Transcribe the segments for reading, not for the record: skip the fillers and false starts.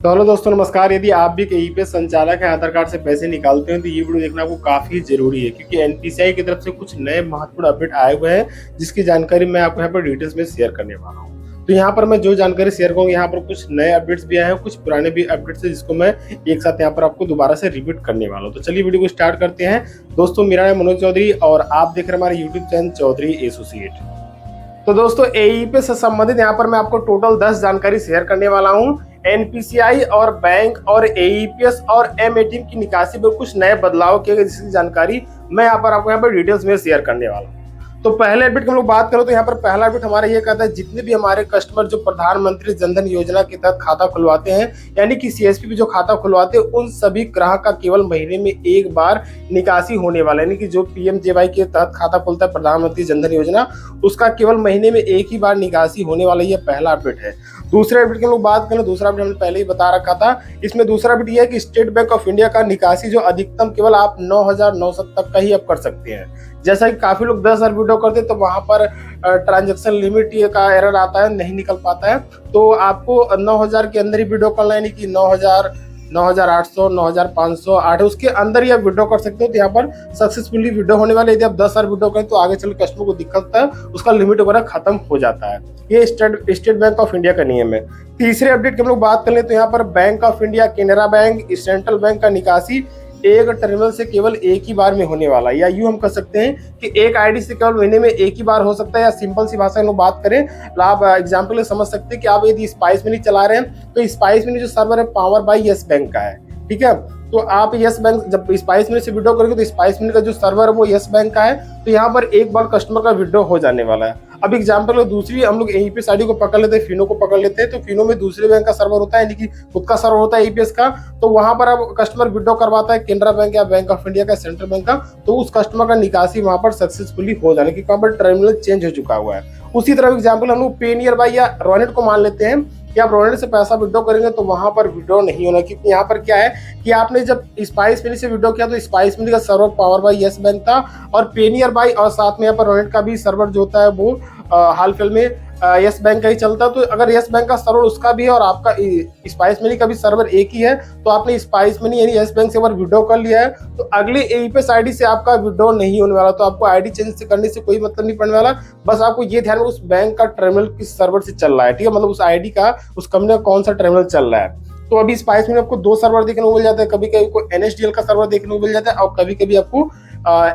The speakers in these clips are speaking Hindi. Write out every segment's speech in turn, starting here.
तो हेलो दोस्तों, नमस्कार। यदि आप भी कहीं पे संचालक है, आधार कार्ड से पैसे निकालते हैं तो ये वीडियो देखना आपको काफी जरूरी है, क्योंकि एनपीसीआई की तरफ से कुछ नए महत्वपूर्ण अपडेट आए हुए हैं जिसकी जानकारी मैं आपको यहाँ पर डिटेल्स में शेयर करने वाला हूँ। तो यहाँ पर मैं जो जानकारी शेयर करूँगा, यहाँ पर कुछ नए अपडेट्स भी आए हैं, कुछ पुराने भी अपडेट्स हैं जिसको मैं एक साथ यहाँ पर आपको दोबारा से रिपीट करने वाला हूँ। तो चलिए वीडियो को स्टार्ट करते हैं। दोस्तों, मेरा नाम मनोज चौधरी और आप देख रहे हैं हमारे यूट्यूब चैनल चौधरी एसोसिएट। तो दोस्तों, एईपी से संबंधित यहाँ पर मैं आपको टोटल 10 जानकारी शेयर करने वाला हूँ। एनपीसीआई और बैंक और एईपीएस और एम18 की निकासी पर कुछ नए बदलाव किए गए जिसकी जानकारी मैं आपको यहाँ पर डिटेल्स में शेयर करने वाला हूँ। तो पहले अपडेट हम लोग बात करें तो यहाँ पर पहला अपडेट हमारा ये कहता है, जितने भी हमारे कस्टमर जो प्रधानमंत्री जनधन योजना के तहत खाता खुलवाते हैं, यानी कि सीएसपी पे जो खाता खुलवाते हैं, उन सभी ग्राहक का केवल महीने में एक बार निकासी होने वाला है। यानी कि जो पीएमजेवाई के तहत खाता खुलता है प्रधानमंत्री जनधन योजना, उसका केवल महीने में एक ही बार निकासी होने वाला, ये पहला अपडेट है। दूसरे अपडेट की हम लोग बात करें, दूसरा अपडेट हमने पहले ही बता रखा था। इसमें दूसरा अपडेट यह है कि स्टेट बैंक ऑफ इंडिया का निकासी जो अधिकतम केवल आप 9,900 तक का ही आप कर सकते हैं। जैसा कि काफी लोग 10,000 विड्रॉ करते हैं तो वहां पर ट्रांजैक्शन लिमिट का एरर आता है, नहीं निकल पाता है। तो आपको 9,000 के अंदर ही विड्रॉ करना है, यानी कि 9,000, 9,800, 9,500, 8 उसके अंदर ही आप विड्रॉ कर सकते हो। तो यहाँ पर सक्सेसफुली विड्रॉ होने वाले। यदि आप 10,000 विड्रॉ करें तो आगे चल कस्टमर को दिक्कत होता है, उसका लिमिट वगैरह खत्म हो जाता है। ये स्टेट बैंक ऑफ इंडिया का नियम है। तीसरे अपडेट की हम लोग बात कर ले तो यहाँ पर bank of India, Canara bank, central bank का निकासी एक टर्मिनल से केवल एक ही बार में होने वाला है, या यूं हम कह सकते हैं कि एक आईडी से केवल महीने में एक ही बार हो सकता है। या सिंपल सी भाषा में लोग बात करें, आप एग्जांपल समझ सकते हैं कि आप यदि स्पाइस मनी चला रहे हैं तो स्पाइस मनी जो सर्वर है पावर बाय यस बैंक का है, ठीक है। तो आप यस बैंक जब स्पाइस मनी से विड्रॉ करेंगे तो स्पाइस मनी का जो सर्वर है वो यस बैंक का है, तो यहाँ पर एक बार कस्टमर का विड्रॉ हो जाने वाला है। अब एग्जांपल दूसरी हम लोग एईपीएस आईडी को पकड़ लेते हैं, फिनो को पकड़ लेते हैं। तो फिनो में दूसरे बैंक का सर्वर होता है, यानी कि खुद का सर्वर होता है एईपीएस का। तो वहां पर अब कस्टमर विड्रॉ करवाता है केनरा बैंक या बैंक ऑफ इंडिया का, सेंट्रल बैंक का, तो उस कस्टमर का निकासी वहां पर सक्सेसफुली हो जाने की, वहां पर टर्मिनल चेंज हो चुका हुआ है। उसी तरह एग्जाम्पल हम लोग पे नियर बाय या रोनेट को मान लेते हैं कि आप रोनेट से पैसा विड्रॉ करेंगे तो वहां पर विड्रॉ नहीं होना, क्योंकि यहाँ पर क्या है कि आपने जब स्पाइस मनी से विड्रॉ किया तो स्पाइस मनी का server power bye yes bank था, और पे नियर बाय और साथ में यहाँ पर रोनेट का भी सर्वर जो होता है वो हाल फिलहाल में यस बैंक का ही चलता है। तो अगर यस बैंक का सर्वर उसका भी है और आपका स्पाइस मनी का भी सर्वर एक ही है, तो आपने स्पाइस मनी यानी यस बैंक से अगर विड्रॉ कर लिया है तो अगले एईपीएस आईडी से आपका विड्रॉ नहीं होने वाला। तो आपको आईडी चेंज करने से कोई मतलब नहीं पड़ने वाला। बस आपको ये ध्यान में उस बैंक का टर्मिनल किस सर्वर से चल रहा है, ठीक है, मतलब उस आईडी का, उस कंपनी का कौन सा टर्मिनल चल रहा है। तो अभी स्पाइस में आपको 2 सर्वर देखने को मिल जाता है, कभी कभी को एनएसडीएल का सर्वर देखने को मिल जाता है और कभी कभी आपको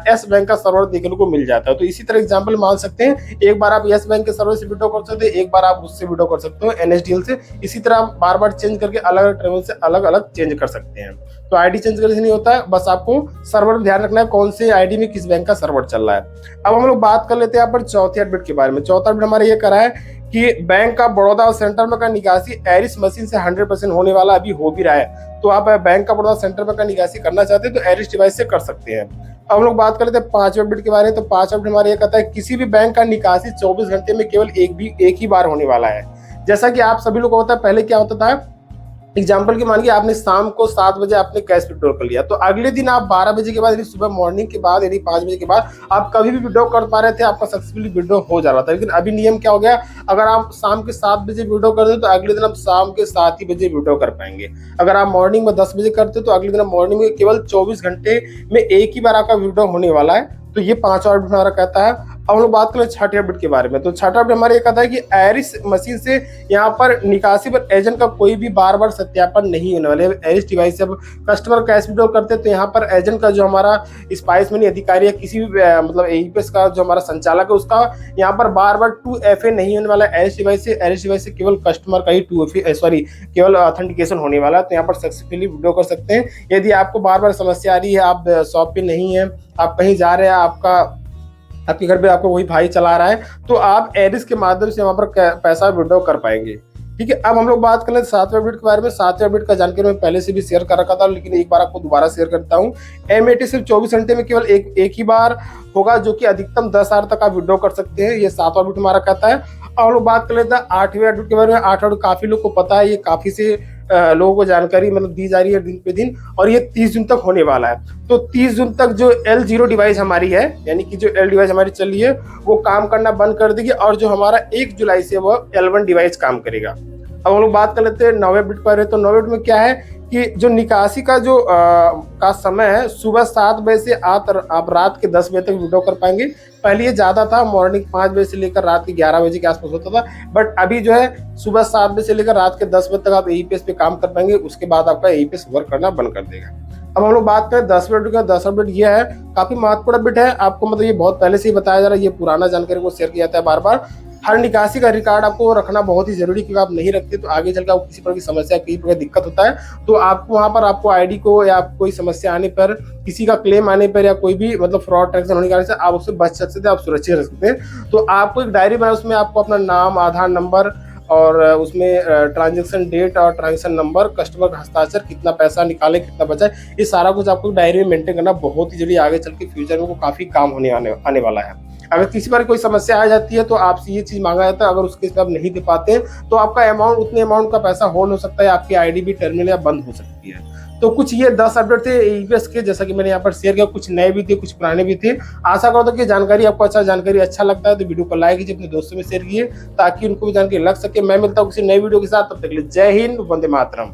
एस बैंक का सर्वर देखने को मिल जाता है। तो इसी तरह एग्जांपल मान सकते हैं, एक बार आप यस बैंक के सर्वर से विड्रॉ कर सकते हैं, एक बार आप उससे विड्रॉ कर सकते हो एनएसडीएल से। इसी तरह आप बार बार चेंज करके अलग अलग टर्मिनल से अलग अलग चेंज कर सकते हैं। तो आईडी चेंज करने से नहीं होता है, बस आपको सर्वर में ध्यान रखना है कौन से आईडी में किस बैंक का सर्वर चल रहा है। अब हम लोग बात कर लेते हैं यहाँ पर चौथे अपडेट के बारे में। चौथा अपडेट हमारा ये करा है कि बैंक का बड़ौदा और सेंट्रल बैंक का निकासी एरिस मशीन से 100% होने वाला अभी हो भी रहा है। तो आप बैंक का बड़ौदा सेंट्रल बैंक का निकासी करना चाहते हैं तो एरिस डिवाइस से कर सकते हैं। अब हम लोग बात कर लेते हैं 5वें अपडेट के बारे में। तो 5वां अपडेट हमारा ये कहता है, किसी भी बैंक का निकासी 24 घंटे में केवल एक ही बार होने वाला है। जैसा कि आप सभी लोग को होता है, पहले क्या होता था, एग्जाम्पल की मानिए आपने शाम को 7 बजे आपने कैश विड्रॉ कर लिया, तो अगले दिन आप 12 बजे के बाद यानी सुबह मॉर्निंग के बाद यानी 5 बजे के बाद आप कभी भी विड्रॉ कर पा रहे थे, आपका सक्सेसफुली विड्रॉ हो जा रहा था। लेकिन अभी नियम क्या हो गया, अगर आप शाम के 7 बजे विड्रॉ कर दे तो अगले दिन आप शाम के 7 ही बजे विड्रॉ कर पाएंगे। अगर आप मॉर्निंग में 10 बजे करते तो अगले दिन मॉर्निंग में केवल 24 घंटे में एक ही बार आपका विड्रॉ होने वाला है। तो ये 5वां अपडेट हमारा कहता है। अब हम लोग बात करें 6ठे अपडेट के बारे में। तो 6ठा अपडेट हमारा ये कहता है कि एरिस मशीन से यहाँ पर निकासी पर एजेंट का कोई भी बार बार सत्यापन नहीं होने वाले। एरिस डिवाइस से अब कस्टमर कैश विड्रॉ करते हैं तो यहाँ पर एजेंट का जो हमारा स्पाइस मनी अधिकारी है, किसी भी मतलब एईपीएस का जो हमारा संचालक है, उसका यहाँ पर बार बार 2FA नहीं होने वाला है एरिस डिवाइस से। एरिस डिवाइस से केवल कस्टमर का ही केवल ऑथेंटिकेशन होने वाला है। तो यहाँ पर सक्सेसफुली विड्रॉ कर सकते हैं। यदि आपको बार बार समस्या आ रही है, आप शॉप पे नहीं है, आप कहीं जा रहे हैं, आपके घर पे आपका वही भाई चला रहा है, तो आप एरिस के माध्यम से वहां पर पैसा विड्रॉ कर पाएंगे, ठीक है। अब हम लोग बात कर लें 7वें अपडेट के बारे में। 7वें अपडेट का जानकारी मैं पहले से भी शेयर कर रखा था, लेकिन एक बार आपको दोबारा शेयर करता हूँ। M80 सिर्फ 24 घंटे में केवल एक ही बार होगा, जो कि अधिकतम 10,000 तक आप विड्रॉ कर सकते हैं। ये 7वां अपडेट हमारा कहता है। अब हम लोग बात कर लेते हैं 8वें अपडेट के बारे में। 8वां अपडेट काफी लोग को पता है, ये काफी से लोगों को जानकारी मतलब दी जा रही है दिन पे दिन, और ये 30 जून तक होने वाला है। तो 30 जून तक जो L0 डिवाइस हमारी है, यानी कि जो L डिवाइस हमारी चल रही है, वो काम करना बंद कर देगी, और जो हमारा 1 जुलाई से वो L1 डिवाइस काम करेगा। अब हम लोग बात कर लेते हैं 9वें अपडेट पर। तो 9वें अपडेट में क्या है कि जो निकासी का जो का समय है, सुबह 7 बजे से आप रात के 10 बजे तक विड्रॉ कर पाएंगे। पहले ये ज़्यादा था, मॉर्निंग 5 बजे से लेकर रात के 11 बजे के आसपास होता था, बट अभी जो है सुबह 7 बजे से लेकर रात के 10 बजे तक आप एईपीएस पे काम कर पाएंगे। उसके बाद आपका एईपीएस वर्क करना बंद कर देगा। अब हम लोग बात करें 10वें अपडेट का। 10वां अपडेट ये है, काफी महत्वपूर्ण अपडेट है आपको, मतलब ये बहुत पहले से ही बताया जा रहा है, ये पुराना जानकारी को शेयर किया जाता है बार बार। हर निकासी का रिकॉर्ड आपको रखना बहुत ही जरूरी, क्योंकि आप नहीं रखते तो आगे चलकर आपको किसी प्रकार की समस्या, किसी प्रकार की दिक्कत होता है, तो आपको वहां पर आपको आईडी को या कोई समस्या आने पर, किसी का क्लेम आने पर या कोई भी मतलब फ्रॉड ट्रांजेक्शन होने के कारण से आप उससे बच सकते थे, आप सुरक्षित रह सकते हैं। तो आपको एक डायरी बनाए, उसमें आपको अपना नाम, आधार नंबर और उसमें ट्रांजैक्शन डेट और ट्रांजैक्शन नंबर, कस्टमर का हस्ताक्षर, कितना पैसा निकाले, कितना बचा है, ये सारा कुछ आपको डायरी में मेंटेन करना बहुत ही जरूरी। आगे चल के फ्यूचर में वो काफी काम होने आने वाला है। अगर किसी बार कोई समस्या आ जाती है तो आपसे ये चीज मांगा जाता है, अगर उसके हिसाब नहीं दे पाते हैं तो आपका अमाउंट, उतने अमाउंट का पैसा होल्ड हो सकता है, आपकी आईडी भी टर्मिनल या बंद हो सकती है। तो कुछ ये 10 अपडेट थे ईपीएस के, जैसा कि मैंने यहाँ पर शेयर किया। कुछ नए भी थे, कुछ पुराने भी थे। आशा करता हूं कि जानकारी आपको जानकारी अच्छा लगता है तो वीडियो को लाइक कीजिए, अपने दोस्तों में शेयर कीजिए ताकि उनको भी जानकारी लग सके। मैं मिलता हूँ किसी नई वीडियो के साथ, तब तक के लिए जय हिंद, वंदे मातरम।